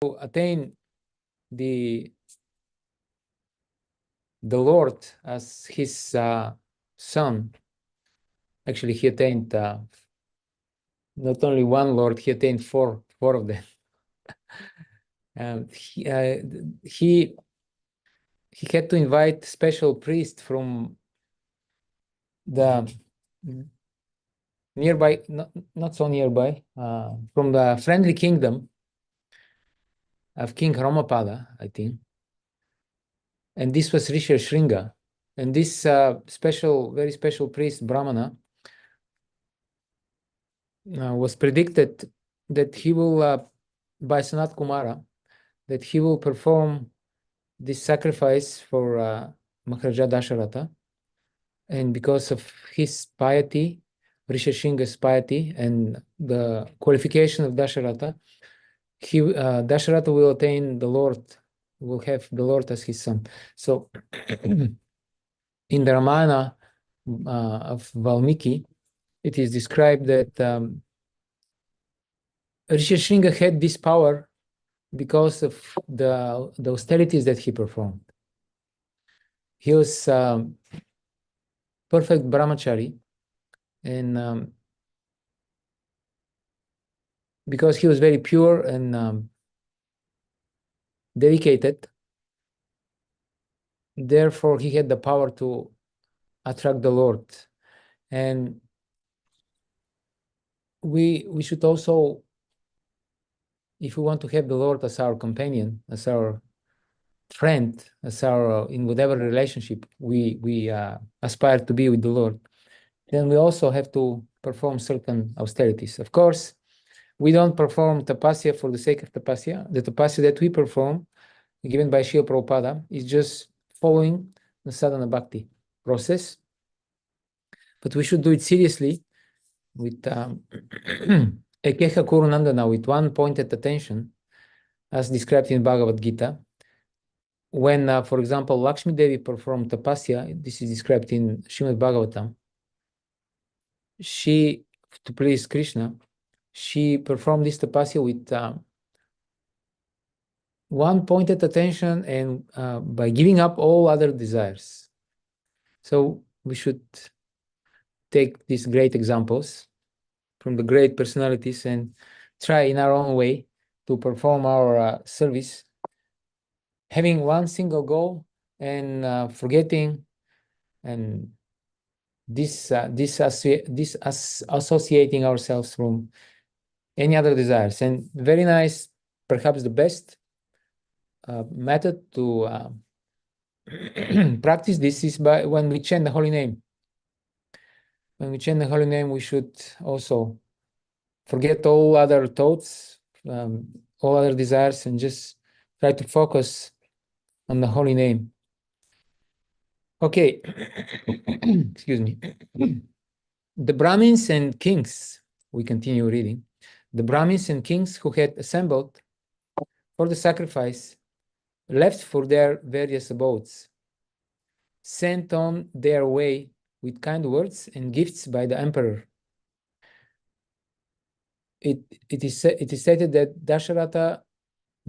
to attain the Lord as his son. Actually, he attained not only one Lord, he attained four of them. He had to invite special priest from the nearby, not so nearby, from the friendly kingdom of King Romapada, I think. And this was Rishi Shringa. And this very special priest, Brahmana, was predicted that he will, by Sanat Kumara, that he will perform this sacrifice for Maharaja Dasharatha. And because of his piety, Rishi Shringa's piety, and the qualification of Dasharatha, Dasharatha will attain the Lord, will have the Lord as his son. So in the Ramayana of Valmiki, it is described that Rishi Shringa had this power because of the austerities that he performed. He was perfect brahmachari, and because he was very pure and dedicated, therefore he had the power to attract the Lord. And we should also, if we want to have the Lord as our companion, as our friend, as our in whatever relationship we aspire to be with the Lord, then we also have to perform certain austerities. Of course, we don't perform tapasya for the sake of tapasya. The tapasya that we perform, given by Srila Prabhupada, is just following the sadhana bhakti process. But we should do it seriously with Ekeha Kurunandana, with one pointed attention, as described in Bhagavad Gita. When, for example, Lakshmi Devi performed tapasya, this is described in Srimad Bhagavatam, she, to please Krishna, she performed this tapasya with one pointed attention and by giving up all other desires. So we should take these great examples from the great personalities and try in our own way to perform our service, having one single goal and forgetting and associating ourselves from any other desires. And very nice, perhaps the best method to practice this is by when we chant the holy name. When we chant the holy name, we should also forget all other thoughts, all other desires, and just try to focus on the holy name. Okay, excuse me. The Brahmins and kings, we continue reading. The Brahmins and kings who had assembled for the sacrifice left for their various abodes, sent on their way with kind words and gifts by the emperor. It is stated that Dasharatha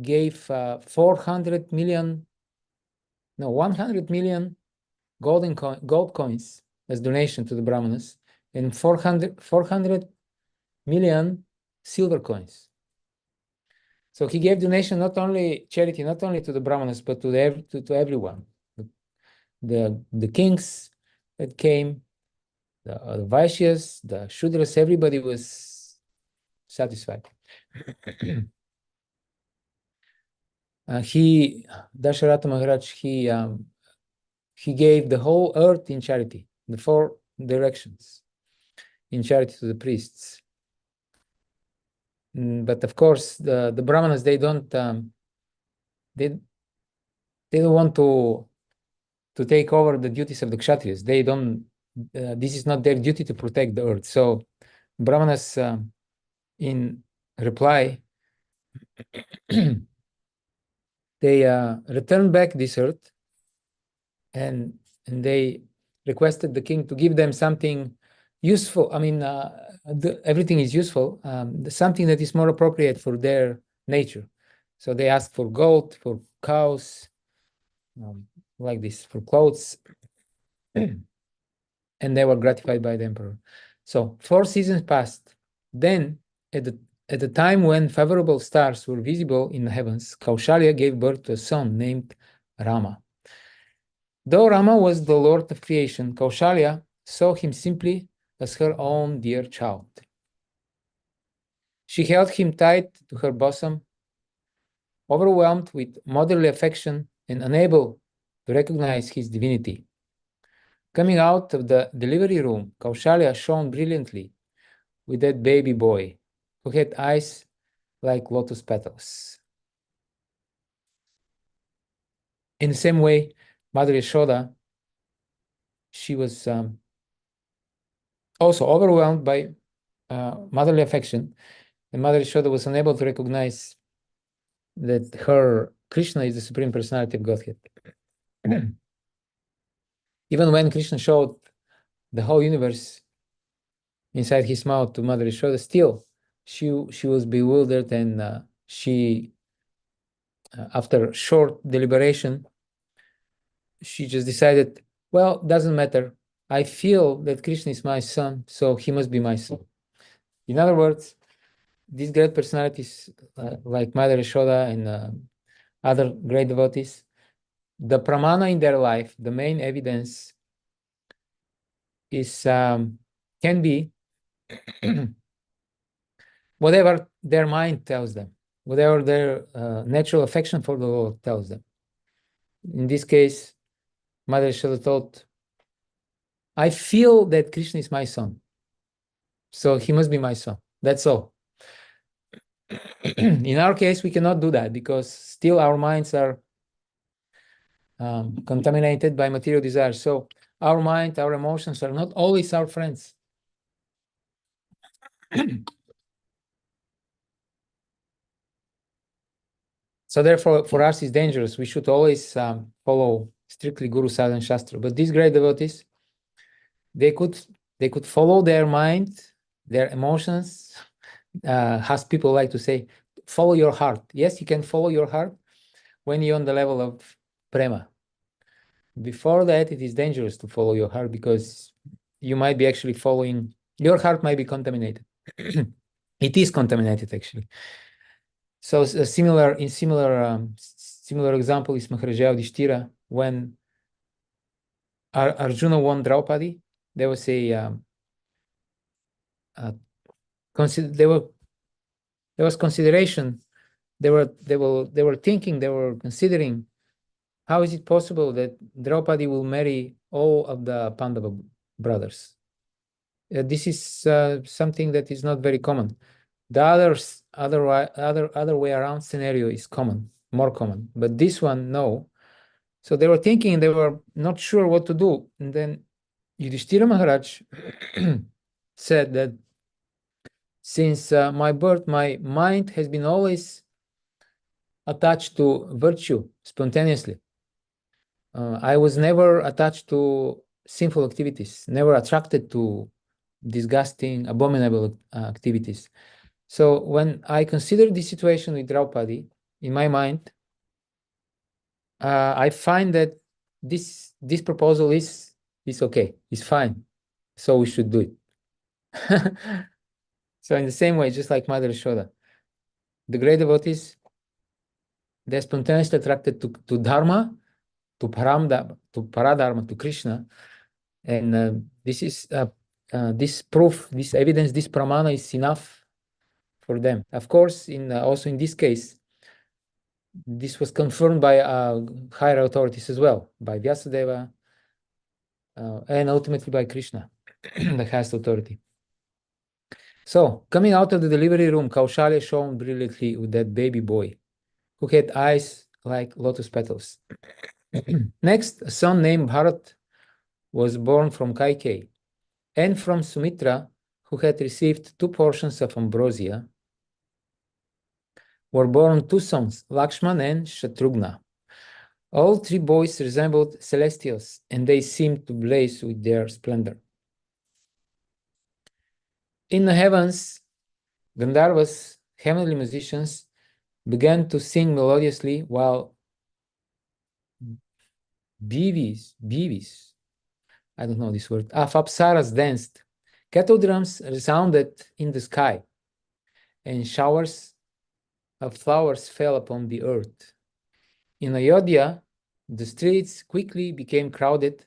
gave 100 million gold coins as donation to the Brahmanas, and 400 million silver coins. So he gave donation, not only charity, not only to the Brahmanas, but to everyone. The kings that came, the Vaishyas, the Shudras, everybody was satisfied. Dasharatha Maharaj, he gave the whole earth in charity, the 4 directions, in charity to the priests. But of course, the Brahmanas, they don't want to take over the duties of the Kshatriyas. They don't. This is not their duty to protect the earth. So Brahmanas, in reply, they returned back this earth, and they requested the king to give them something useful. I mean, everything is useful. Something that is more appropriate for their nature. So they asked for gold, for cows, like this, for clothes, and they were gratified by the emperor. So 4 seasons passed. Then, at the time when favorable stars were visible in the heavens, Kaushalya gave birth to a son named Rama. Though Rama was the lord of creation, Kaushalya saw him simply as her own dear child. She held him tight to her bosom, overwhelmed with motherly affection and unable to recognize his divinity. Coming out of the delivery room, Kaushalya shone brilliantly with that baby boy who had eyes like lotus petals. In the same way, Mother Yashoda, she was also overwhelmed by motherly affection, and Mother Yashoda was unable to recognize that her Krishna is the Supreme Personality of Godhead. Even when Krishna showed the whole universe inside his mouth to Mother Yashoda, still she was bewildered, and she, after short deliberation, she just decided, well, doesn't matter. I feel that Krishna is my son, so he must be my son. In other words, these great personalities like Mother Yashoda and other great devotees, the pramana in their life, the main evidence is can be whatever their mind tells them, whatever their natural affection for the Lord tells them. In this case, Mother Yashoda thought, I feel that Krishna is my son, so he must be my son. That's all. In our case, we cannot do that because still our minds are contaminated by material desires. So our mind, our emotions are not always our friends. So therefore, for us, it's dangerous. We should always follow strictly Guru Sadhana Shastra. But these great devotees, they could follow their mind, their emotions. As people like to say, follow your heart. Yes, you can follow your heart when you're on the level of prema. Before that, it is dangerous to follow your heart because you might be actually following, your heart might be contaminated. It is contaminated, actually. So a similar example is Maharaja Yudhishthira. When Arjuna won Draupadi, there was there was consideration. They were thinking, they were considering, how is it possible that Draupadi will marry all of the Pandava brothers? This is something that is not very common. The other way around scenario is common, more common. But this one, no. So they were thinking, they were not sure what to do. And then Yudhishthira Maharaj said that since my birth, my mind has been always attached to virtue spontaneously. I was never attached to sinful activities, never attracted to disgusting, abominable activities. So when I consider this situation with Draupadi, in my mind, I find that this proposal is okay, it's fine, so we should do it. So in the same way, just like Mother Yashoda, the great devotees, they're spontaneously attracted to Dharma, to Paradharma, to Krishna, and this proof, this evidence, this pramana is enough for them. Of course, also in this case, this was confirmed by higher authorities as well, by Vyasadeva, and ultimately by Krishna, the highest authority. So, coming out of the delivery room, Kaushalya shone brilliantly with that baby boy, who had eyes like lotus petals. Next, a son named Bharat was born from Kaikeyi, and from Sumitra, who had received 2 portions of ambrosia, were born 2 sons, Lakshman and Shatrughna. All 3 boys resembled celestials, and they seemed to blaze with their splendor. In the heavens, Gandharvas, heavenly musicians, began to sing melodiously while beeves, I don't know this word, of apsaras danced. Kettle drums resounded in the sky, and showers of flowers fell upon the earth. In Ayodhya, the streets quickly became crowded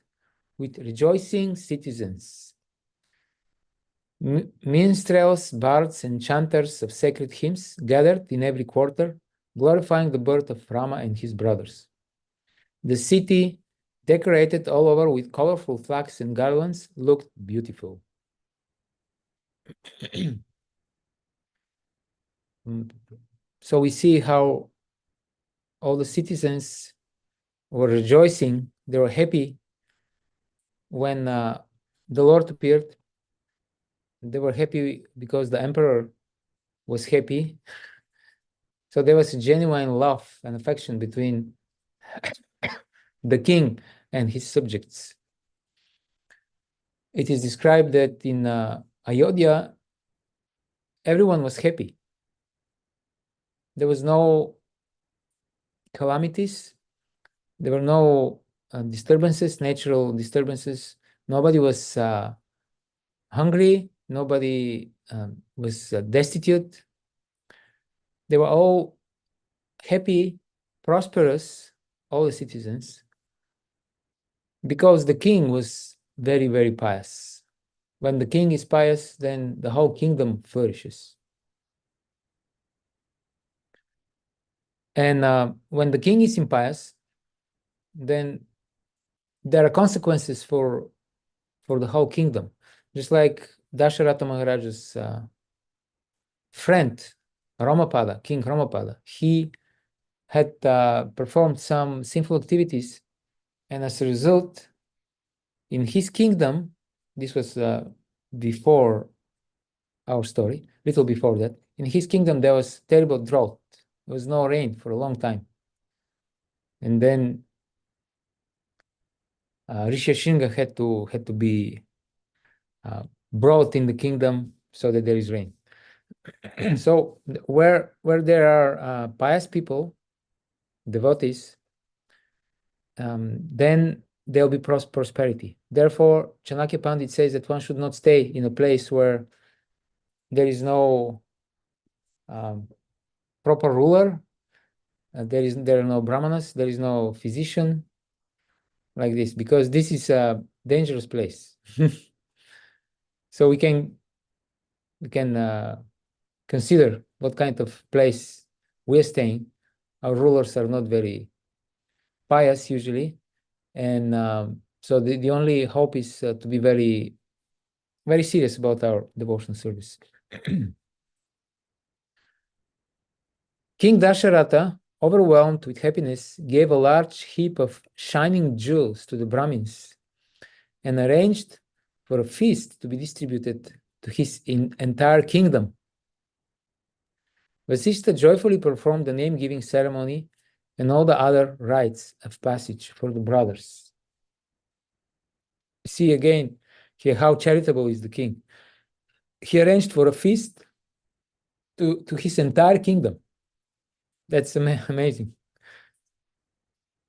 with rejoicing citizens. Minstrels, bards, and chanters of sacred hymns gathered in every quarter, glorifying the birth of Rama and his brothers. The city, decorated all over with colorful flags and garlands, looked beautiful. So we see how all the citizens were rejoicing. They were happy when the Lord appeared. They were happy because the emperor was happy. So there was a genuine love and affection between the king and his subjects. It is described that in Ayodhya, everyone was happy. There was no calamities. There were no disturbances, natural disturbances. Nobody was hungry. Nobody was destitute. They were all happy, prosperous, all the citizens, because the king was very, very pious. When the king is pious, then the whole kingdom flourishes. And when the king is impious, then there are consequences for the whole kingdom. Just like Dasharatha Maharaja's friend, Ramapada, King Ramapada, he had performed some sinful activities, and as a result, in his kingdom, this was before our story, little before that, in his kingdom there was terrible drought. There was no rain for a long time. And then Rishi Shinga had to be brought in the kingdom so that there is rain. So where there are pious people, devotees, then there'll be prosperity. Therefore, Chanakya Pandit says that one should not stay in a place where there is no proper ruler, there are no brahmanas, there is no physician, like this, because this is a dangerous place. So we can consider what kind of place we're staying. Our rulers are not very pious usually, and so the only hope is to be very, very serious about our devotional service. King Dasharatha, overwhelmed with happiness, gave a large heap of shining jewels to the Brahmins and arranged for a feast to be distributed to his entire kingdom. Vasishtha joyfully performed the name-giving ceremony and all the other rites of passage for the brothers. See again here how charitable is the king. He arranged for a feast to his entire kingdom. That's amazing.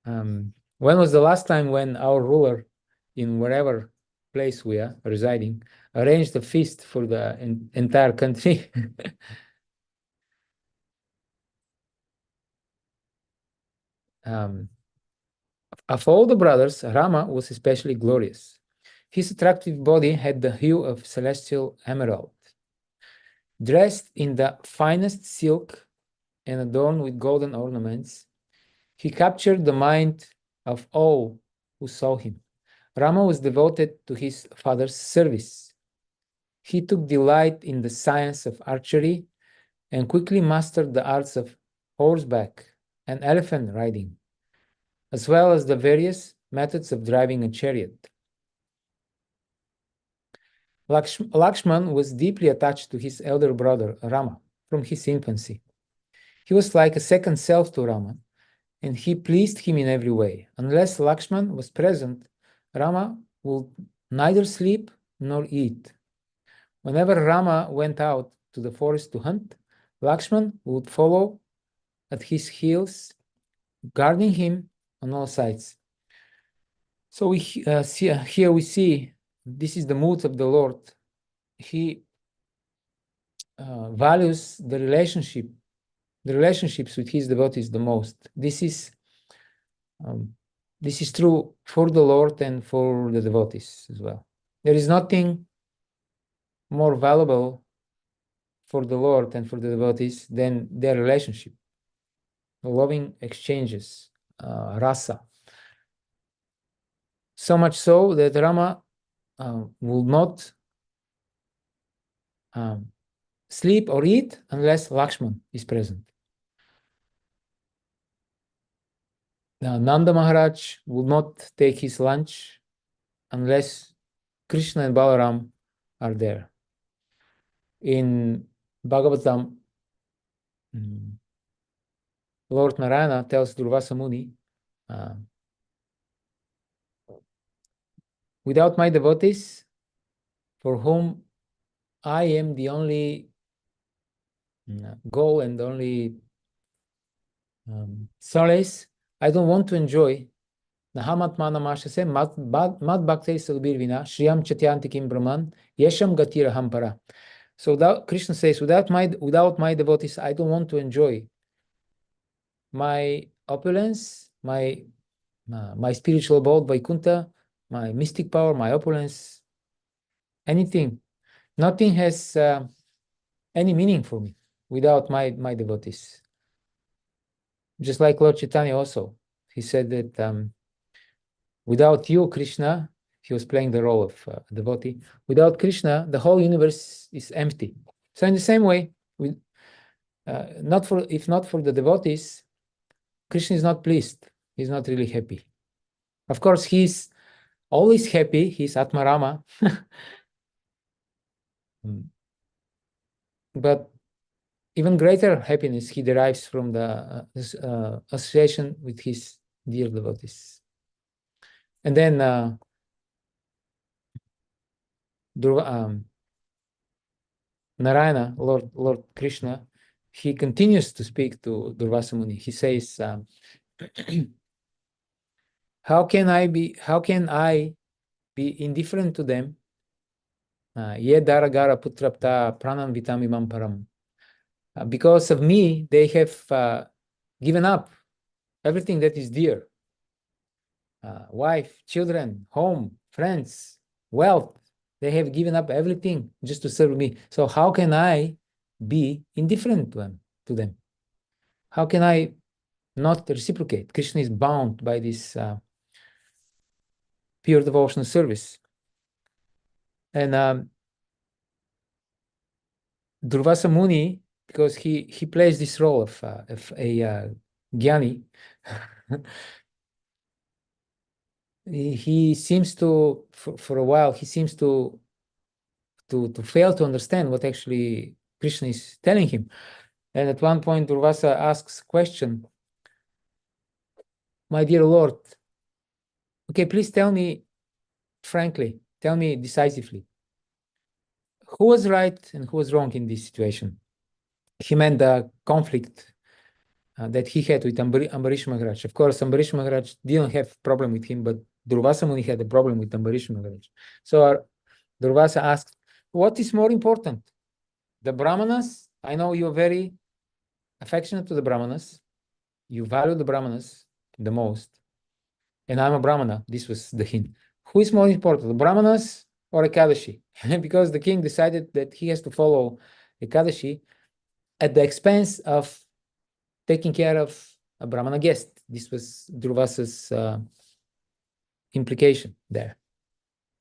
When was the last time when our ruler, in wherever place we are residing, arranged a feast for the entire country? Of all the brothers, Rama was especially glorious. His attractive body had the hue of celestial emerald. Dressed in the finest silk and adorned with golden ornaments, he captured the mind of all who saw him. Rama was devoted to his father's service. He took delight in the science of archery and quickly mastered the arts of horseback and elephant riding, as well as the various methods of driving a chariot. Lakshman was deeply attached to his elder brother, Rama, from his infancy. He was like a second self to Rama, and he pleased him in every way. Unless Lakshman was present, Rama would neither sleep nor eat. Whenever Rama went out to the forest to hunt, Lakshman would follow at his heels, guarding him on all sides. So we here we see this is the mood of the Lord. He values the relationships with his devotees the most. This is true for the Lord and for the devotees as well. There is nothing more valuable for the Lord and for the devotees than their relationship, loving exchanges, rasa. So much so that Rama will not sleep or eat unless Lakshman is present. Now, Nanda Maharaj will not take his lunch unless Krishna and Balaram are there. In Bhagavatam, Lord Narayana tells Durvasa Muni, without my devotees, for whom I am the only goal and the only solace, I don't want to enjoy Nahamat Manamashase Mad Bhakte Salbirvina Shriyam Chatyantikim Brahman Yesham Gatira Hampara. So Krishna says, without my devotees, I don't want to enjoy my opulence, my spiritual abode, Vaikuntha, my mystic power, my opulence, anything. Nothing has any meaning for me without my devotees. Just like Lord Chaitanya also, he said that without you, Krishna, he was playing the role of devotee. Without Krishna, the whole universe is empty. So in the same way, if not for the devotees, Krishna is not pleased. He's not really happy. Of course, he's always happy. He's Atmarama. But even greater happiness he derives from the association with his dear devotees. And then Narayana, Lord Krishna, he continues to speak to Durvasa Muni. He says, how can I be indifferent to them? Ye daragara putrapta pranam vitam imam param. Because of me, they have given up everything that is dear. Wife, children, home, friends, wealth. They have given up everything just to serve me. So how can I be indifferent to them? How can I not reciprocate? Krishna is bound by this pure devotional service. And Durvasa Muni, because he plays this role of a Jnani, he seems to, for a while, he seems to fail to understand what actually Krishna is telling him. And at one point, Durvasa asks a question, my dear Lord, okay, please tell me frankly, tell me decisively, who was right and who was wrong in this situation? He meant the conflict that he had with Ambarish Maharaj. Of course, Ambarish Maharaj didn't have problem with him, but Durvasa Muni had a problem with Ambarish Maharaj. So Durvasa asked, what is more important? The Brahmanas? I know you're very affectionate to the Brahmanas. You value the Brahmanas the most. And I'm a Brahmana. This was the hint. Who is more important, the Brahmanas or Ekadashi? Because the king decided that he has to follow Ekadashi at the expense of taking care of a Brahmana guest. This was Durvasa's implication there.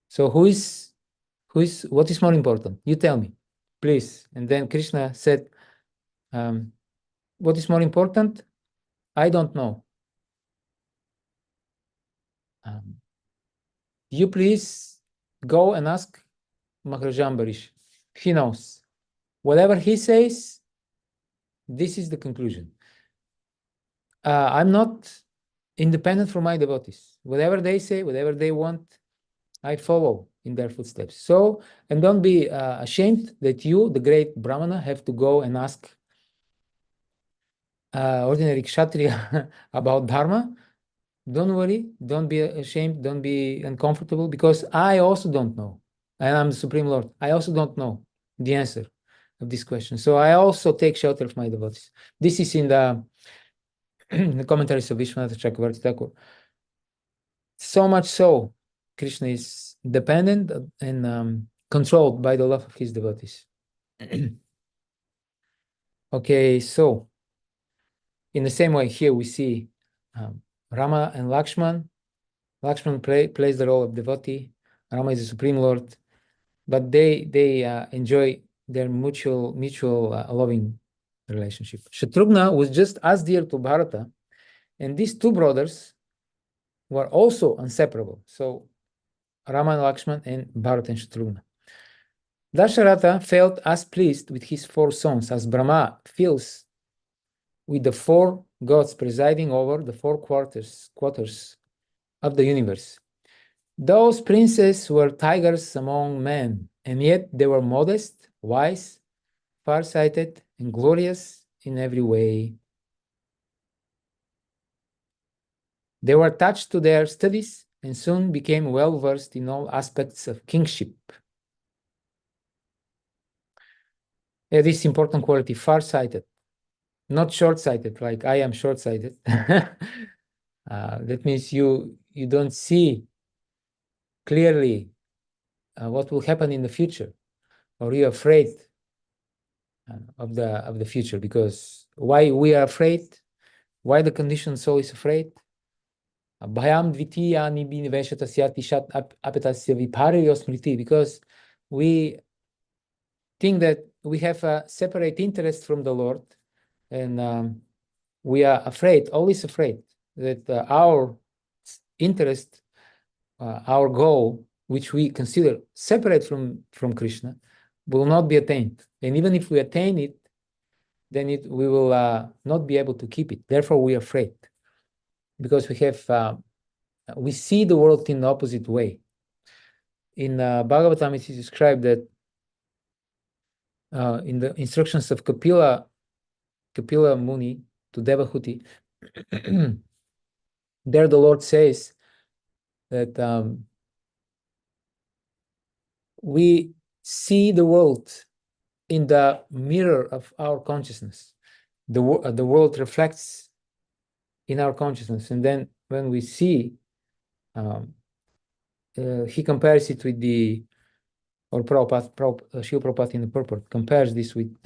So what is more important? You tell me, please. And then Krishna said, what is more important? I don't know. You please go and ask Maharaja Ambarish. He knows. Whatever he says, this is the conclusion. I'm not independent from my devotees. Whatever they say, whatever they want, I follow in their footsteps. So, and don't be ashamed that you, the great Brahmana, have to go and ask ordinary kshatriya about dharma, don't worry, don't be ashamed, don't be uncomfortable, because I also don't know. And I'm the Supreme Lord. I also don't know the answer of this question. So I also take shelter of my devotees. This is in the commentaries of Vishwanath Chakravarti Thakur. So much so, Krishna is dependent and controlled by the love of his devotees. Okay, so in the same way, here we see Rama and Lakshman. Lakshman plays the role of devotee. Rama is the Supreme Lord, but they enjoy their mutual loving relationship. Shatrughna was just as dear to Bharata, and these two brothers were also inseparable. So Rama and Lakshman and Bharata and Shatrughna. Dasharatha felt as pleased with his four sons as Brahma feels with the four gods presiding over the four quarters of the universe. Those princes were tigers among men, and yet they were modest, wise, far-sighted, and glorious in every way. They were attached to their studies and soon became well-versed in all aspects of kingship. This important quality, far-sighted, not short-sighted, like I am short-sighted. That means you don't see clearly what will happen in the future, or you're afraid of the future. Because why we are afraid? Why the conditioned soul is afraid? Bhayam dvitiya nibiniveshatasya tishat apetasya viparyo smriti. Because we think that we have a separate interest from the Lord, and we are afraid, always afraid, that our interest, our goal, which we consider separate from Krishna, will not be attained. And even if we attain it, then we will not be able to keep it. Therefore, we are afraid, because we see the world in the opposite way. In Bhagavatam, it is described that in the instructions of Kapila Muni to Devahuti, there the Lord says that we see the world in the mirror of our consciousness. The world reflects in our consciousness, and then when we see, he compares it with Srila Prabhupada in the purport compares this with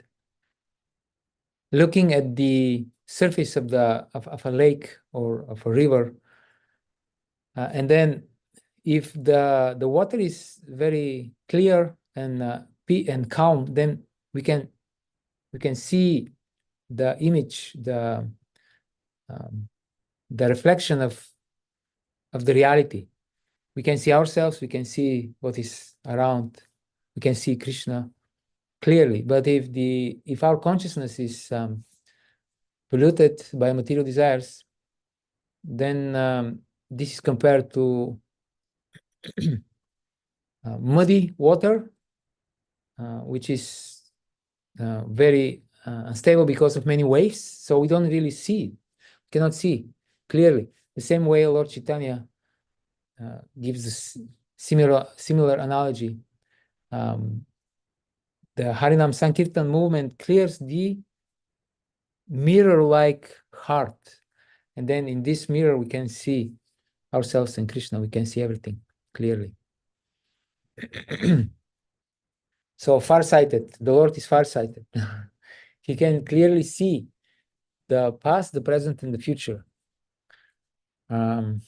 looking at the surface of a lake or of a river, and then if the water is very clear and calm, then we can see the image, the reflection of the reality. We can see ourselves, we can see what is around, we can see Krishna clearly. But if our consciousness is polluted by material desires, then this is compared to muddy water, which is very unstable because of many waves. So we don't really cannot see clearly. The same way Lord Chaitanya gives a similar analogy. The Harinam Sankirtan movement clears the mirror-like heart. And then in this mirror, we can see ourselves and Krishna. We can see everything clearly. So far-sighted, the Lord is far-sighted. He can clearly see the past, the present, and the future. And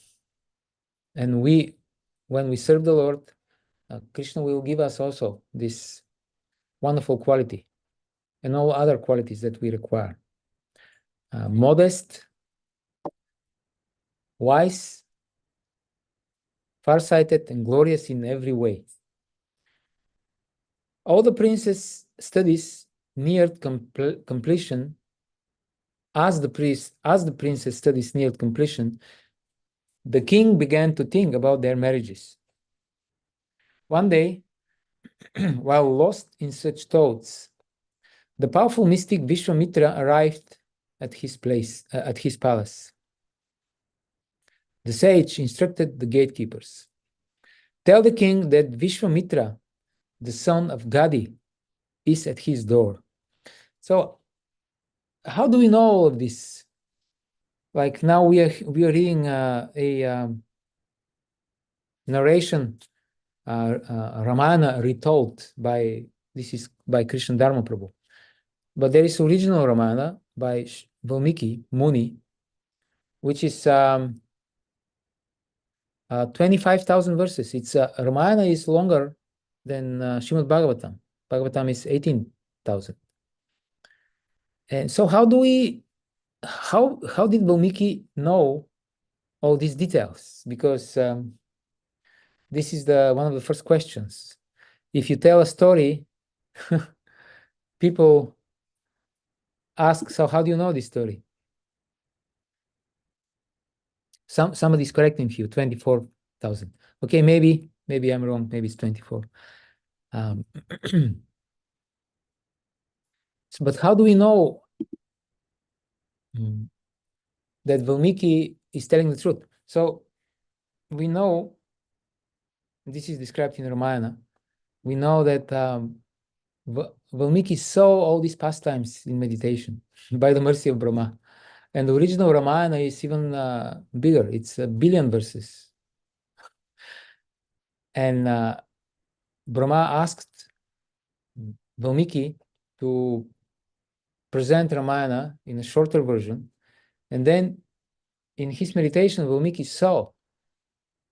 when we serve the Lord, Krishna will give us also this wonderful quality and all other qualities that we require. Modest, wise, far-sighted, and glorious in every way. All the prince's studies neared completion. As the prince's studies neared completion, the king began to think about their marriages. One day, while lost in such thoughts, the powerful mystic Vishwamitra arrived at his place, at his palace. The sage instructed the gatekeepers, "Tell the king that Vishwamitra, the son of Gadi, is at his door." So how do we know all of this? Like now we are reading a narration, Ramana retold by, this is by Krishna Dharma Prabhu. But there is original Ramana by Valmiki Muni, which is 25,000 verses. It's Ramayana is longer than Srimad Bhagavatam. Bhagavatam is 18,000. And so how did Valmiki know all these details? Because this is one of the first questions. If you tell a story, people ask, so how do you know this story? Somebody's correcting you, 24,000. Okay, maybe I'm wrong. Maybe it's 24. But how do we know that Valmiki is telling the truth? So we know, this is described in Ramayana, we know that Valmiki saw all these pastimes in meditation by the mercy of Brahma. And the original Ramayana is even bigger. It's 1 billion verses. And Brahma asked Valmiki to present Ramayana in a shorter version. And then in his meditation, Valmiki saw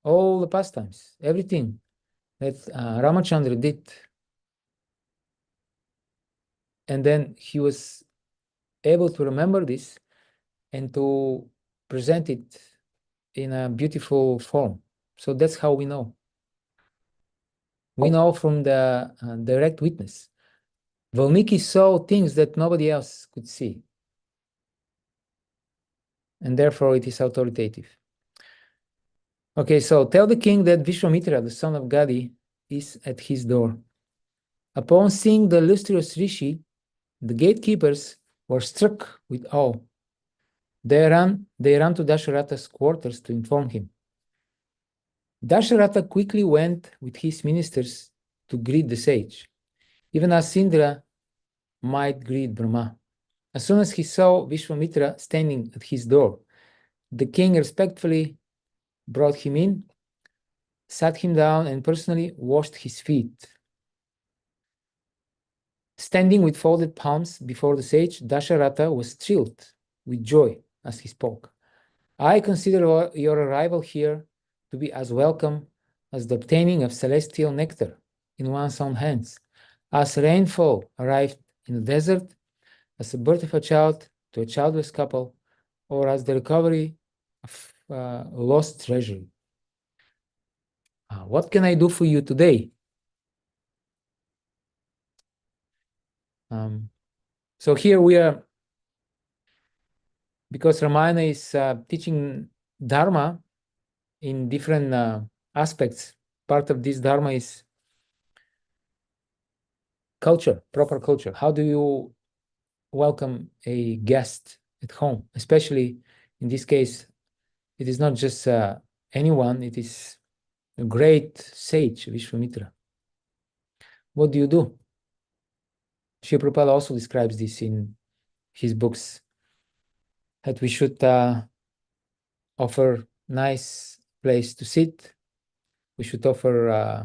all the pastimes, everything that Ramachandra did. And then he was able to remember this and to present it in a beautiful form. So that's how we know. We know from the direct witness. Valmiki saw things that nobody else could see. And therefore it is authoritative. Okay, so tell the king that Vishwamitra, the son of Gadi, is at his door. Upon seeing the illustrious Rishi, the gatekeepers were struck with awe. They ran to Dasharatha's quarters to inform him. Dasharatha quickly went with his ministers to greet the sage, even as Indra might greet Brahma. As soon as he saw Vishwamitra standing at his door, the king respectfully brought him in, sat him down, and personally washed his feet. Standing with folded palms before the sage, Dasharatha was thrilled with joy as he spoke. "I consider your arrival here to be as welcome as the obtaining of celestial nectar in one's own hands, as rainfall arrived in the desert, as the birth of a child to a childless couple, or as the recovery of lost treasure. What can I do for you today?" So here we are, because Ramayana is teaching Dharma in different aspects. Part of this Dharma is culture, proper culture. How do you welcome a guest at home? Especially in this case, it is not just anyone, it is a great sage, Vishwamitra. What do you do? Sri Prabhupada also describes this in his books, that we should offer nice place to sit. We should offer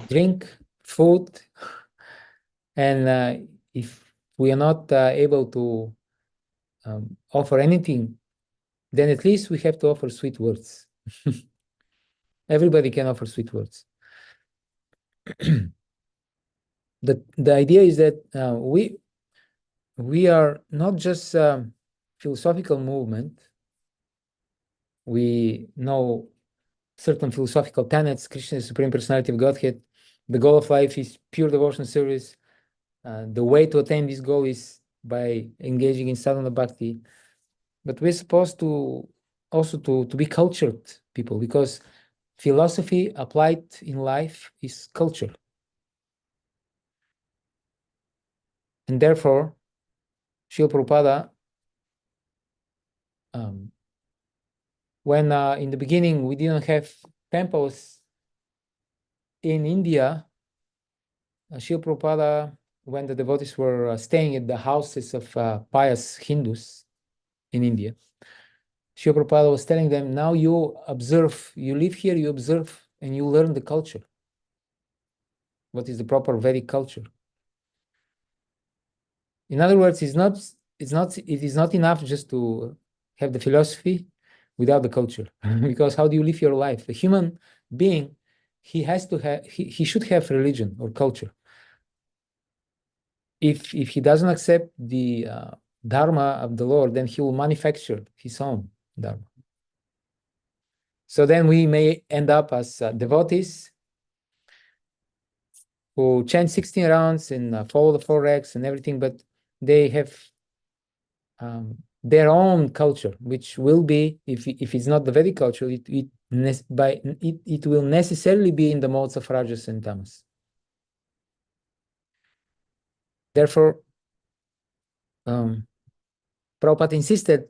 drink, food, and if we are not able to offer anything, then at least we have to offer sweet words. Everybody can offer sweet words. The idea is that we are not just philosophical movement. We know certain philosophical tenets. Krishna is Supreme Personality of Godhead. The goal of life is pure devotion service. The way to attain this goal is by engaging in sadhana bhakti. But we're supposed to also to be cultured people, because philosophy applied in life is culture. And therefore, Srila Prabhupada when in the beginning we didn't have temples in India, Srila Prabhupada, when the devotees were staying at the houses of pious Hindus in India, Srila Prabhupada was telling them, now you observe, you live here, you observe, and you learn the culture. What is the proper Vedic culture? In other words, it is not enough just to have the philosophy without the culture. Because how do you live your life? A human being, he should have religion or culture. If he doesn't accept the dharma of the Lord, then he will manufacture his own dharma. So then we may end up as devotees who chant 16 rounds and follow the 4 acts and everything, but they have their own culture, which will be, if it's not the Vedic culture, it will necessarily be in the modes of Rajas and Tamas. Therefore, Prabhupada insisted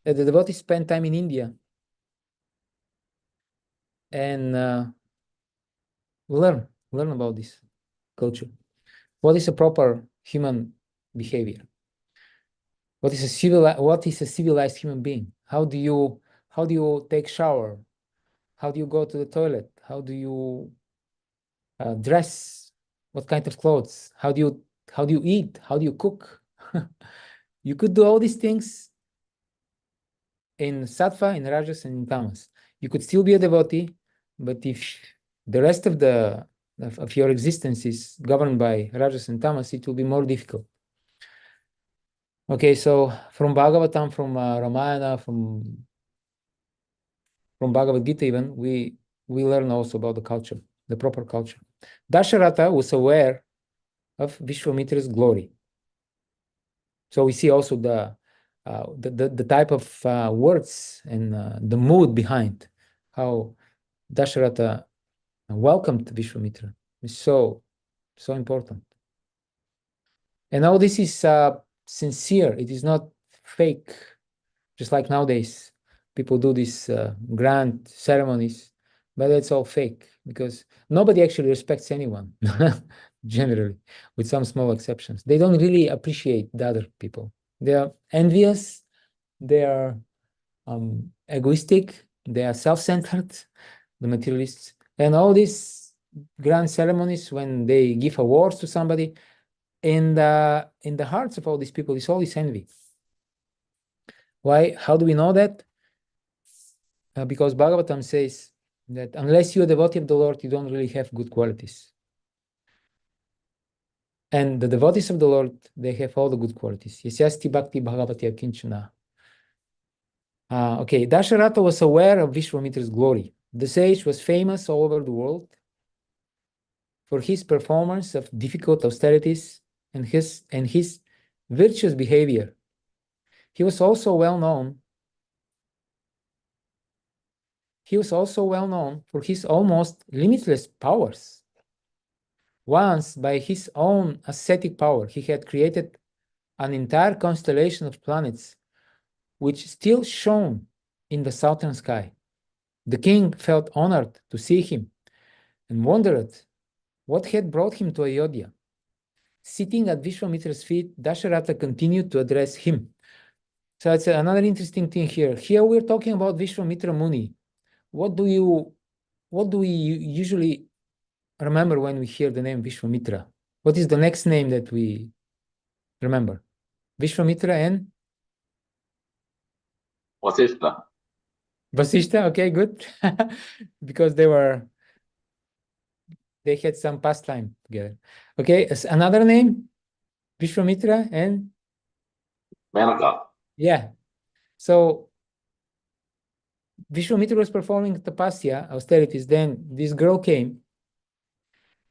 that the devotees spend time in India and learn about this culture. What is a proper human behavior? What is a civilized human being? How do you take shower? How do you go to the toilet? How do you dress? What kind of clothes? How do you eat? How do you cook? You could do all these things in Sattva, in Rajas, and in Tamas. You could still be a devotee, but if the rest of your existence is governed by Rajas and Tamas, it will be more difficult. Okay, so from Bhagavatam, from Ramayana, from Bhagavad Gita even, we learn also about the culture, the proper culture. Dasharatha was aware of Vishwamitra's glory. So we see also the type of words and the mood behind how Dasharatha welcomed Vishwamitra. It's so important. And all this is sincere. It is not fake. Just like nowadays, people do these grand ceremonies, but it's all fake because nobody actually respects anyone, generally, with some small exceptions. They don't really appreciate the other people. They are envious, they are egoistic, they are self-centered, the materialists. And all these grand ceremonies, when they give awards to somebody, in the hearts of all these people is all this envy. Why? How do we know that? Because Bhagavatam says that unless you're a devotee of the Lord, you don't really have good qualities. And the devotees of the Lord, they have all the good qualities. Yasyasti bhakti bhagavati akinchana. Okay, Dasharatha was aware of Vishwamitra's glory. The sage was famous all over the world for his performance of difficult austerities and his virtuous behavior. He was also well known for his almost limitless powers. Once, by his own ascetic power, he had created an entire constellation of planets which still shone in the southern sky. The king felt honored to see him and wondered what had brought him to Ayodhya. Sitting at Vishwamitra's feet, Dasharatha continued to address him. So it's another interesting thing here. Here we're talking about Vishwamitra Muni. What do we usually remember when we hear the name Vishwamitra? What is the next name that we remember? Vishwamitra and Vasishta. Vasishta, okay, good. Because they had some pastime together. Okay, another name, Vishwamitra and Menaka. yeah. So Vishwamitra was performing tapasya, austerities. Then this girl came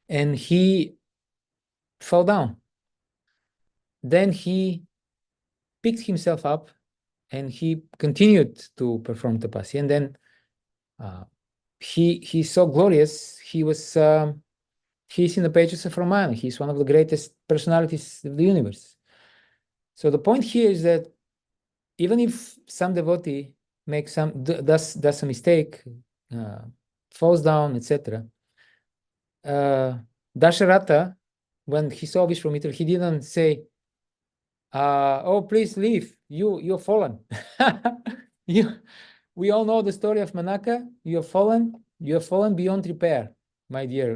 and he fell down. Then he picked himself up and he continued to perform tapasya. And then he's so glorious. He's in the pages of Ramayana. He's one of the greatest personalities of the universe. So the point here is that even if some devotee makes does a mistake, falls down, etc. Dasharatha, when he saw Vishwamitra, he didn't say, "Oh, please leave. You're fallen." We all know the story of Manaka. You have fallen. You have fallen beyond repair, my dear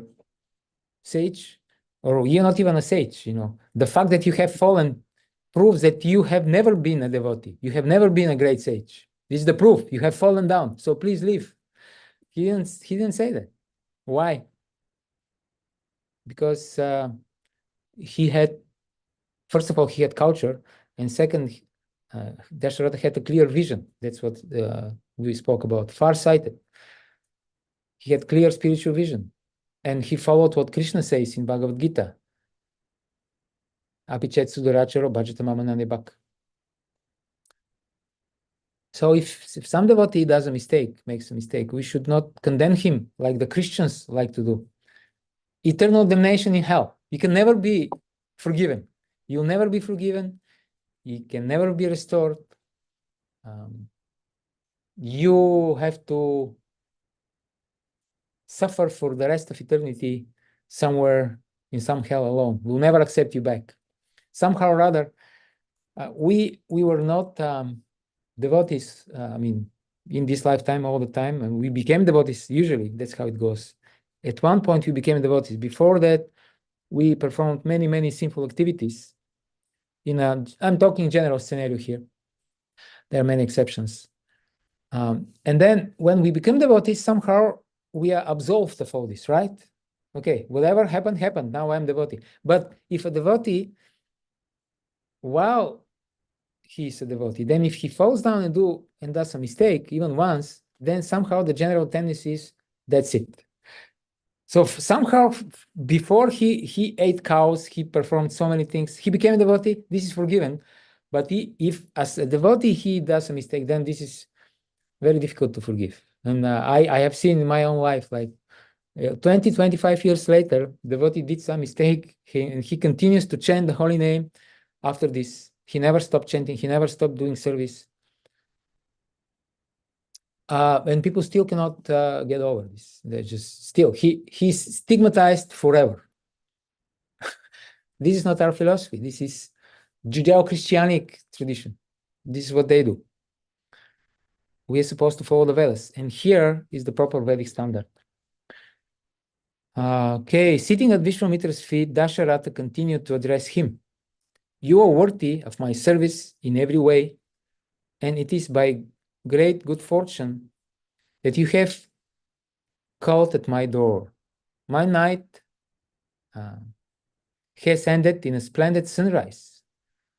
sage, or you're not even a sage. The fact that you have fallen proves that you have never been a devotee. You have never been a great sage. This is the proof. You have fallen down. So please leave. He didn't say that. Why? Because he had, first of all, he had culture, and second, Dasharatha had a clear vision. That's what we spoke about, far-sighted. He had clear spiritual vision, and he followed what Krishna says in Bhagavad Gita. Apichet suduracharo bhajatamamana bhak. So if some devotee does a mistake, makes a mistake, we should not condemn him like the Christians like to do. Eternal damnation in hell. You can never be forgiven. You'll never be forgiven. You can never be restored. You have to suffer for the rest of eternity somewhere in some hell alone. We'll never accept you back. Somehow or other, we were not devotees, in this lifetime all the time, and we became devotees usually. That's how it goes. At one point, we became devotees. Before that, we performed many, many sinful activities. I'm talking general scenario here. There are many exceptions. And then when we become devotees, somehow we are absolved of all this, right? Okay, whatever happened, happened. Now I'm devotee. But if a devotee, while he's a devotee, then if he falls down and does a mistake, even once, then somehow the general tendency is, that's it. So somehow, before he ate cows, he performed so many things, he became a devotee, this is forgiven. But if as a devotee he does a mistake, then this is very difficult to forgive. And I have seen in my own life, like 20, 25 years later, devotee did some mistake, and he continues to chant the holy name after this. He never stopped chanting, he never stopped doing service. And people still cannot get over this. They're just still, he's stigmatized forever. This is not our philosophy. This is Judeo-Christianic tradition. This is what they do. We are supposed to follow the Vedas. And here is the proper Vedic standard. Okay, sitting at Vishwamitra's feet, Dasharatha continued to address him. You are worthy of my service in every way, and it is by great good fortune that you have called at my door. My night has ended in a splendid sunrise,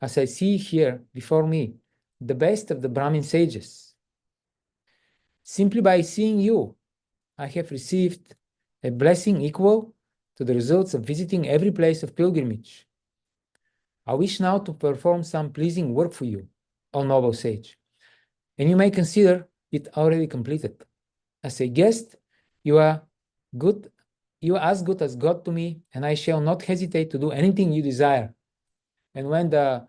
as I see here before me the best of the Brahmin sages. Simply by seeing you, I have received a blessing equal to the results of visiting every place of pilgrimage. I wish now to perform some pleasing work for you, O noble sage, and you may consider it already completed. As a guest, you are good. You are as good as God to me, and I shall not hesitate to do anything you desire. And when the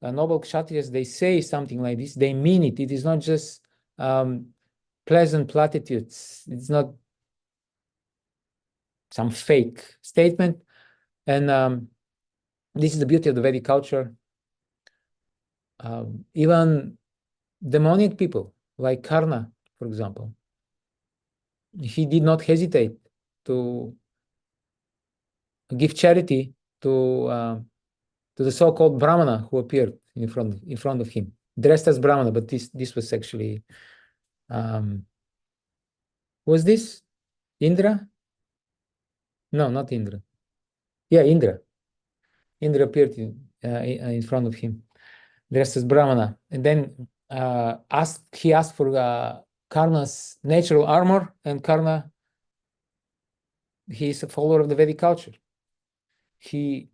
noble kshatriyas, they say something like this, they mean it. It is not just pleasant platitudes. It's not some fake statement. And this is the beauty of the Vedic culture. Even demonic people like Karna, for example, he did not hesitate to give charity to the so-called Brahmana who appeared in front of him, dressed as Brahmana, but this was actually was this Indra? No, not Indra. Yeah, Indra. Indra appeared in front of him, dressed as Brahmana, and then he asked for Karna's natural armor, and Karna, he is a follower of the Vedic culture. He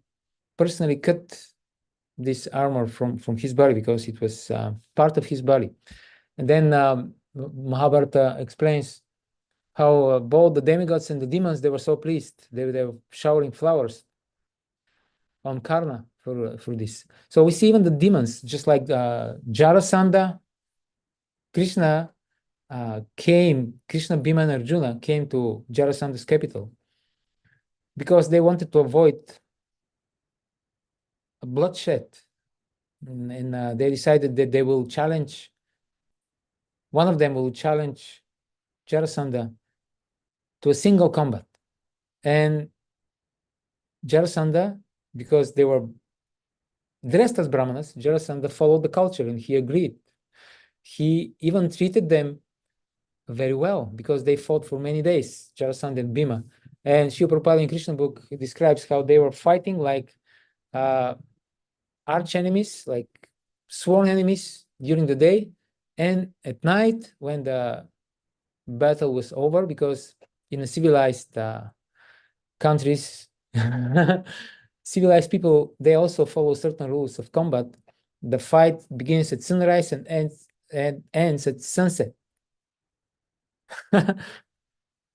personally cut this armor from his body because it was part of his body. And then Mahabharata explains how both the demigods and the demons, they were so pleased. They were showering flowers on Karna for this. So we see even the demons, just like Jarasandha, Krishna Krishna, Bhima, and Arjuna came to Jarasandha's capital because they wanted to avoid a bloodshed. And they decided that they will challenge, one of them will challenge Jarasandha to a single combat. And Jarasandha, because they were dressed as Brahmanas, Jarasandha followed the culture and he agreed. He even treated them very well because they fought for many days, Jarasandha and Bhima. And Srila Prabhupada in Krishna book describes how they were fighting like arch enemies, like sworn enemies during the day. And at night, when the battle was over, because in a civilized countries, civilized people, they also follow certain rules of combat. The fight begins at sunrise and ends at sunset. And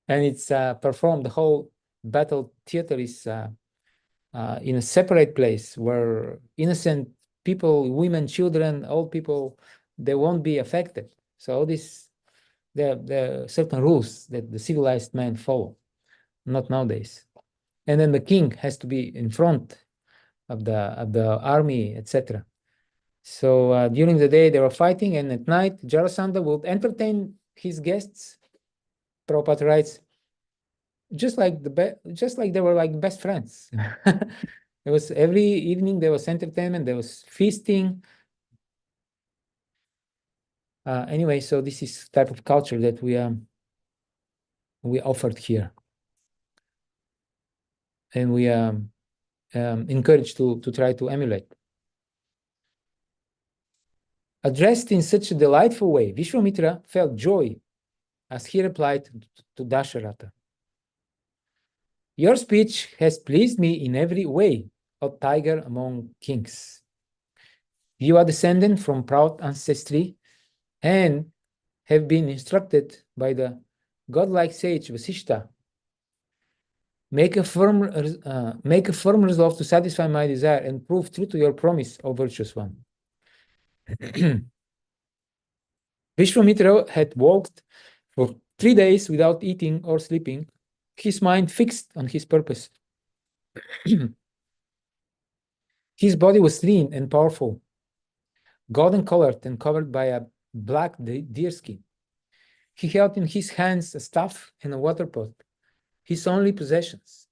it's performed, the whole battle theater is in a separate place where innocent people, women, children, old people, they won't be affected. So all this, there are certain rules that the civilized men follow, not nowadays. And then the king has to be in front of the army, etc. So during the day they were fighting, and at night Jarasandha would entertain his guests. Prabhupada writes, just like they were like best friends. It was every evening there was entertainment, there was feasting. Anyway, so this is type of culture that we offered here, and we encouraged to try to emulate. Addressed in such a delightful way, Vishwamitra felt joy as he replied to Dasharatha. Your speech has pleased me in every way, O tiger among kings. You are descended from proud ancestry and have been instructed by the godlike sage Vasishta. Make a firm resolve to satisfy my desire and prove true to your promise, O virtuous one. Vishwamitra had walked for 3 days without eating or sleeping, his mind fixed on his purpose. His body was lean and powerful, golden colored and covered by a black deerskin. He held in his hands a staff and a water pot, his only possessions.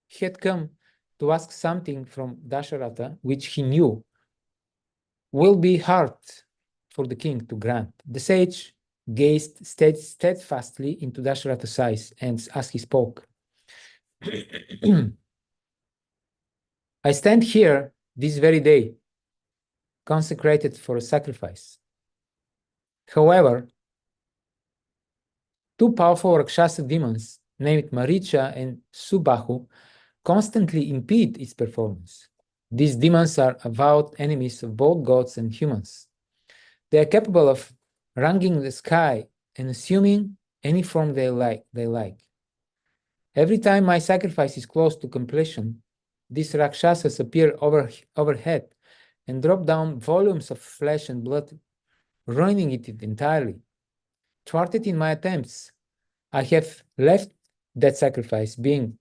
He had come to ask something from Dasharatha, which he knew will be hard for the king to grant. The sage gazed steadfastly into Dasharatha's eyes, and as he spoke, I stand here this very day, consecrated for a sacrifice. However, 2 powerful Rakshasa demons, named Maricha and Subahu, constantly impede its performance. These demons are avowed enemies of both gods and humans. They are capable of wrangling the sky and assuming any form they like. Every time my sacrifice is close to completion, these Rakshasas appear overhead and drop down volumes of flesh and blood, ruining it entirely. Thwarted in my attempts, I have left that sacrifice, being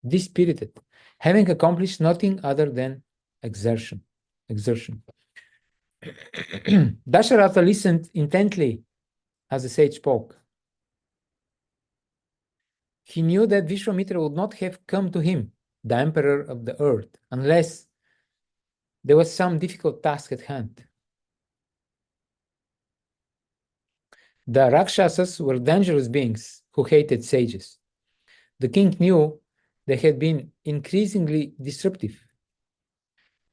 dispirited, having accomplished nothing other than exertion. Dasharatha listened intently as the sage spoke. He knew that Vishwamitra would not have come to him, the emperor of the earth, unless there was some difficult task at hand. The Rakshasas were dangerous beings who hated sages. The king knew they had been increasingly disruptive,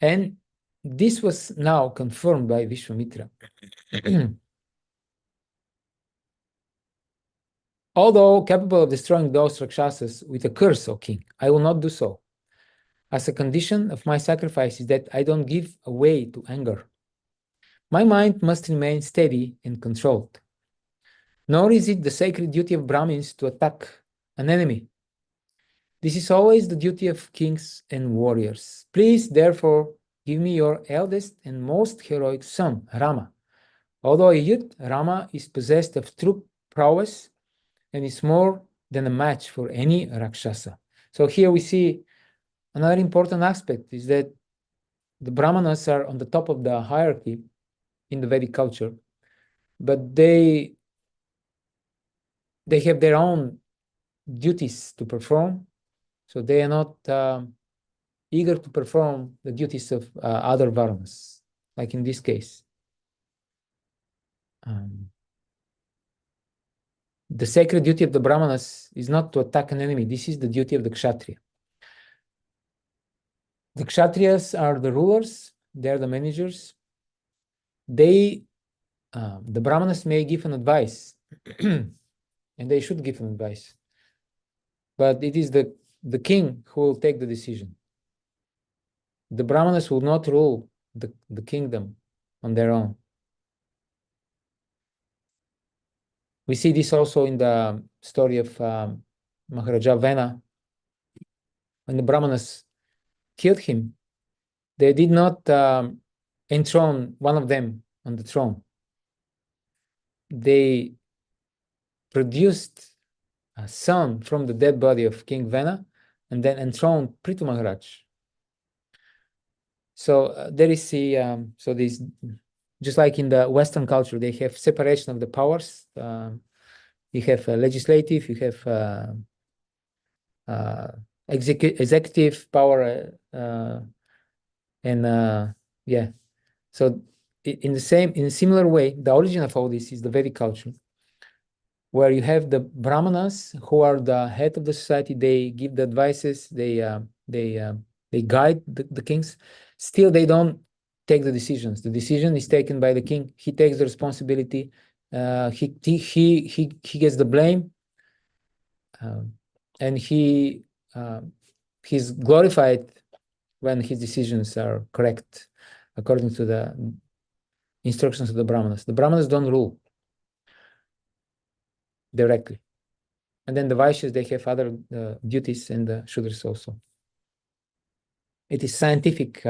and this was now confirmed by Vishwamitra. Although capable of destroying those Rakshasas with a curse, O king, I will not do so. As a condition of my sacrifice is that I don't give way to anger. My mind must remain steady and controlled. Nor is it the sacred duty of Brahmins to attack an enemy. This is always the duty of kings and warriors. Please, therefore, give me your eldest and most heroic son, Rama. Although a youth, Rama is possessed of true prowess and is more than a match for any Rakshasa. So here we see another important aspect is that the Brahmanas are on the top of the hierarchy in the Vedic culture, but they have their own duties to perform, so they are not eager to perform the duties of other Varnas, like in this case. The sacred duty of the Brahmanas is not to attack an enemy. This is the duty of the Kshatriya. The Kshatriyas are the rulers, they're the managers. The Brahmanas may give an advice, and they should give an advice, but it is the king who will take the decision. The Brahmanas will not rule the kingdom on their own. We see this also in the story of Maharaja Vena. When the Brahmanas killed him, they did not enthrone one of them on the throne. They produced a son from the dead body of King Vena and then enthroned Prithu Maharaj. So there is this, just like in the Western culture, they have separation of the powers. You have legislative, you have executive power, and yeah. So in a similar way, the origin of all this is the Vedic culture, where you have the Brahmanas who are the head of the society. They give the advices, they guide the kings. Still, they don't take the decisions. The decision is taken by the king. He takes the responsibility. He gets the blame, and he's glorified when his decisions are correct according to the instructions of the Brahmanas. The Brahmanas don't rule directly. And then the Vaishyas, they have other duties, and the Shudras also. It is scientific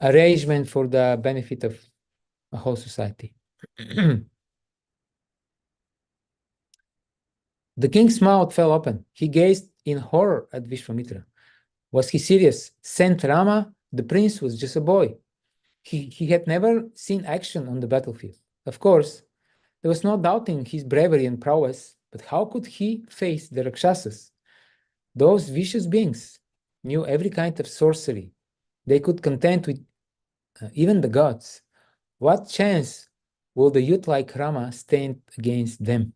arrangement for the benefit of a whole society. The king's mouth fell open. He gazed in horror at Vishwamitra. Was he serious? Saint Rama, the prince, was just a boy. He had never seen action on the battlefield. Of course, there was no doubting his bravery and prowess, but how could he face the Rakshasas? Those vicious beings knew every kind of sorcery. They could contend with even the gods. What chance will the youth like Rama stand against them?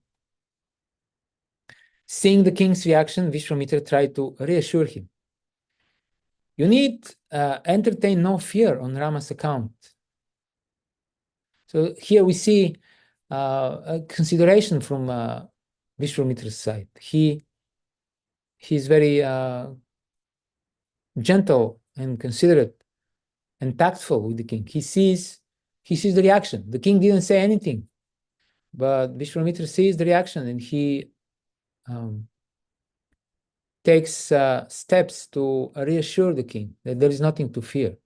Seeing the king's reaction, Vishwamitra tried to reassure him. You need entertain no fear on Rama's account. So here we see a consideration from Vishwamitra's side. He's very gentle and considerate and tactful with the king. He sees the reaction. The king didn't say anything, but Vishwamitra sees the reaction, and he takes steps to reassure the king that there is nothing to fear.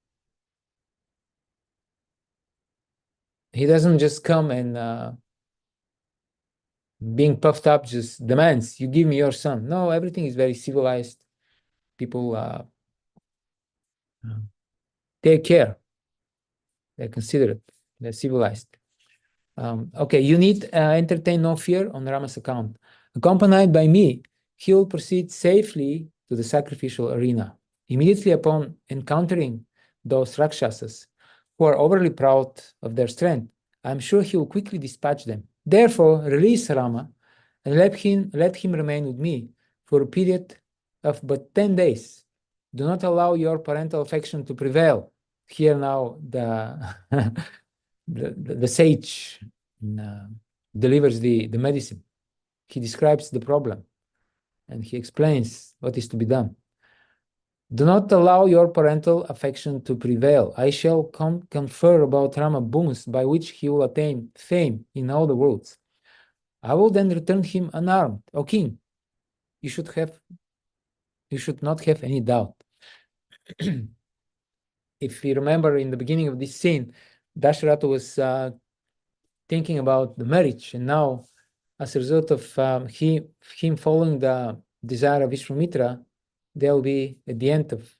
He doesn't just come and being puffed up just demands, you give me your son. No, everything is very civilized. People take care. They're considerate. They're civilized. Okay, you need entertain no fear on Rama's account. Accompanied by me, he will proceed safely to the sacrificial arena. Immediately upon encountering those Rakshasas, who are overly proud of their strength, I'm sure he will quickly dispatch them. Therefore, release Rama and let him remain with me for a period of but 10 days. Do not allow your parental affection to prevail. Here now the sage delivers the medicine. He describes the problem and he explains what is to be done. Do not allow your parental affection to prevail. I shall confer about Rama boons by which he will attain fame in all the worlds. I will then return him unarmed, O king. you should not have any doubt. If you remember in the beginning of this scene, Dasharatha was thinking about the marriage, and now, as a result of him following the desire of Vishwamitra, there will be, at the end of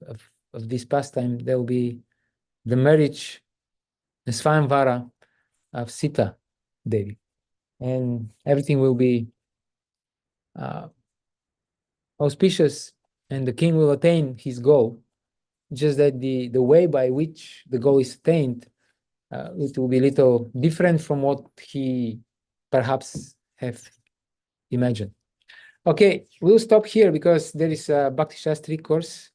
this pastime, there will be the marriage, the Svayamvara of Sita Devi, and everything will be auspicious, and the king will attain his goal. Just that the way by which the goal is attained, it will be a little different from what he perhaps have imagined. Okay, we'll stop here because there is a Bhakti Shastri course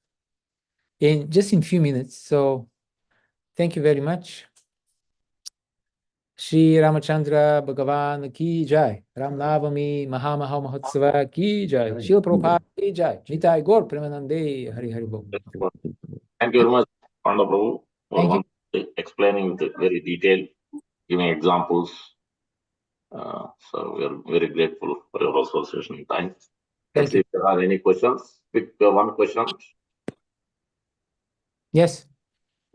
in just in few minutes. So thank you very much. Shri Ramachandra Bhagavan ki jai. Ram Navami Maha Mahotsava ki jai. Srila Prabhupada ki jai. Nitai Gaur Premanande Hari Hari Bol. Thank you very much, Pandava Prabhu, for Thank you. explaining with very detailed, giving examples. So we are very grateful for your association time. Let's see if there are any questions. Pick one question. Yes.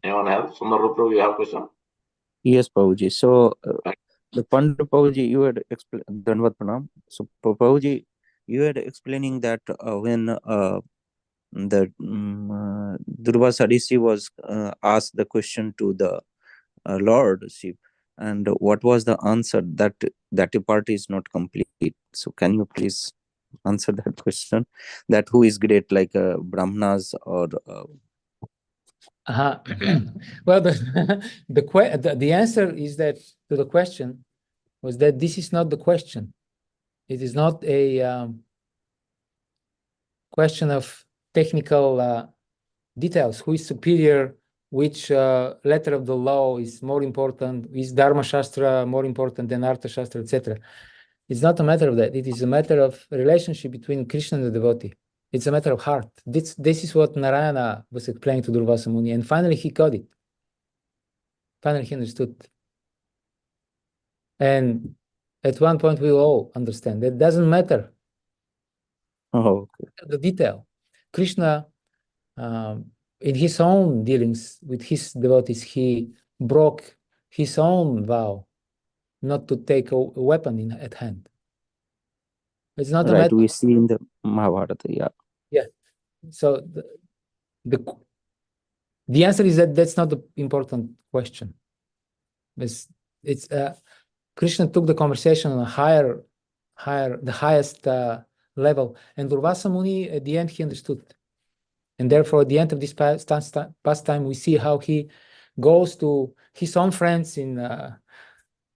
Anyone have? Sundar Prabhu, you have a question? Yes, Prabhuji. So, the Pandava Prabhuji, you had explained, Dhanavad Pranam. So, Prabhuji, you had explaining that when the Durvasa Rishi was asked the question to the Lordship, and what was the answer, that part is not complete. So, can you please answer that question? That who is great, like Brahmanas or Well, the answer is that to the question was that this is not the question. It is not a question of technical details. Who is superior? Which letter of the law is more important? Is Dharma Shastra more important than Artha Shastra, etc.? It's not a matter of that. It is a matter of relationship between Krishna and the devotee. It's a matter of heart. This is what Narayana was explaining to Durvasa Muni, and finally he got it. Finally he understood. And at one point we will all understand that it doesn't matter the detail. Krishna, in his own dealings with his devotees, he broke his own vow not to take a weapon at hand. It's not a matter. we see in the Mahabharata, Yeah. So the answer is that that's not the important question. It's Krishna took the conversation on a the highest level, and Durvasa Muni at the end he understood, and therefore at the end of this pastime we see how he goes to his own friends in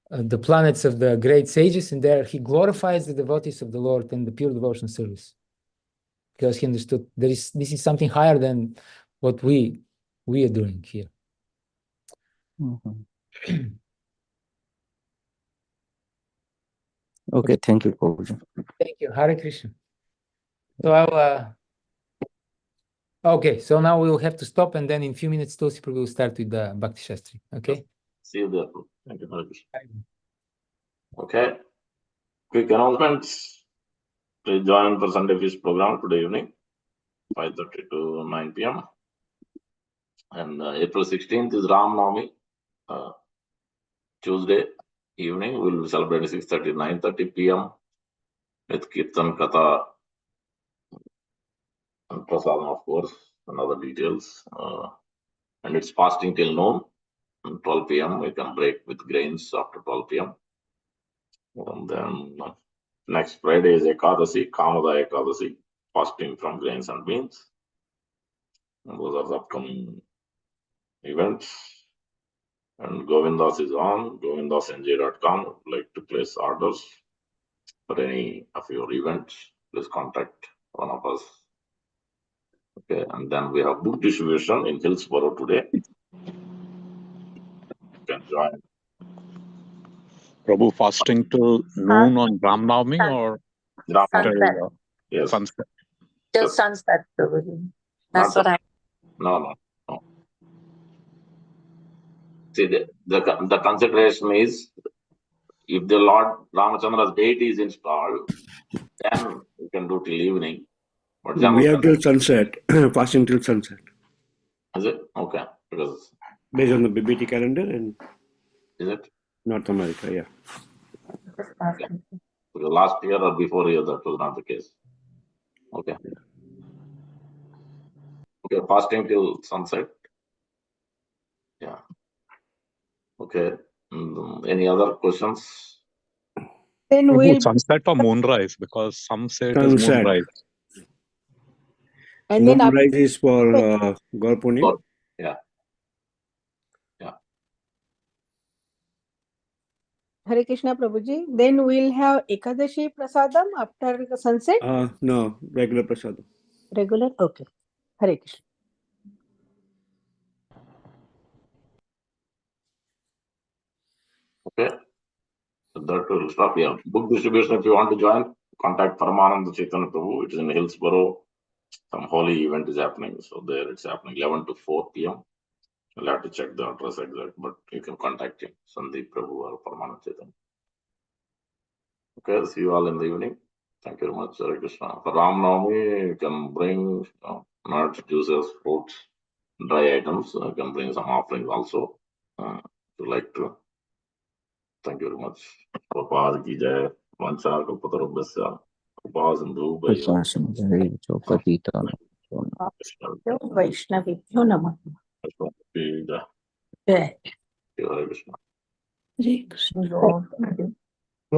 the planets of the great sages, and there he glorifies the devotees of the Lord in the pure devotion service, because he understood this is something higher than what we are doing here. Okay, thank you, Prabhuji. Thank you. Hare Krishna. So I'll okay, so now we'll have to stop, and then in a few minutes Tulsi Prabhu will start with the Bhakti Shastri. Okay? See you there. Thank you, Hare Krishna. Okay. Quick announcements. Please join for Sunday Feast program today evening, 5:30 to 9 p.m. And April 16th is Ram Navami. Tuesday evening, we will celebrate 6:30, 9:30 p.m. with Kirtan, Katha, and Prasadam, of course, and other details. And it's fasting till noon. And 12 p.m. we can break with grains after 12 p.m. And then next Friday is Ekadasi, Kamada Ekadasi, fasting from grains and beans. And those are the upcoming events. And Govindas is on, govindasnj.com. Would like to place orders for any of your events, please contact one of us. Okay, and then we have book distribution in Hillsborough today. You can join. Prabhu, fasting till noon on Ram Navami or Sunset. Yes. Sunset? Till sunset, Prabhuji. That's Not what I. No. See, the consideration is if the Lord Ramachandra's deity is installed, then you can do till evening. But We have general till sunset, fasting till sunset, is it? Okay. Because based on the BBT calendar in is it? North America. Yeah. Because last year or before year that was not the case. Okay. Okay, fasting till sunset. Yeah. Okay. Any other questions? Then Prabhu, we'll, sunset or moonrise? Because some say it is Sunset. moonrise. and then after, Moonrise is for Gaur Punim. Yeah. Hare Krishna Prabhuji, then we'll have Ekadashi Prasadam after the sunset? No, regular prasadam. Regular? Okay. Hare Krishna. Okay. That will stop here. Book distribution, if you want to join, contact Paramananda Chaitanya Prabhu. It is in Hillsborough. Some holy event is happening. So there it's happening 11 to 4 p.m. You'll have to check the address exact, but you can contact him, Sandeep Prabhu or Paramananda Chaitanya. Okay, see you all in the evening. Thank you very much, Hare Krishna. For Ram Navami, you can bring nuts, juices, fruits, dry items. You can bring some offerings also. If you like to. Thank you very much. Prabhupada ki jai. Vancha kalpatarubhyasya. Prabhupada sindhu bhaiya. Vaishnavibhyo Namah. Ki jai. Jai. Hare Krishna. Hare Krishna.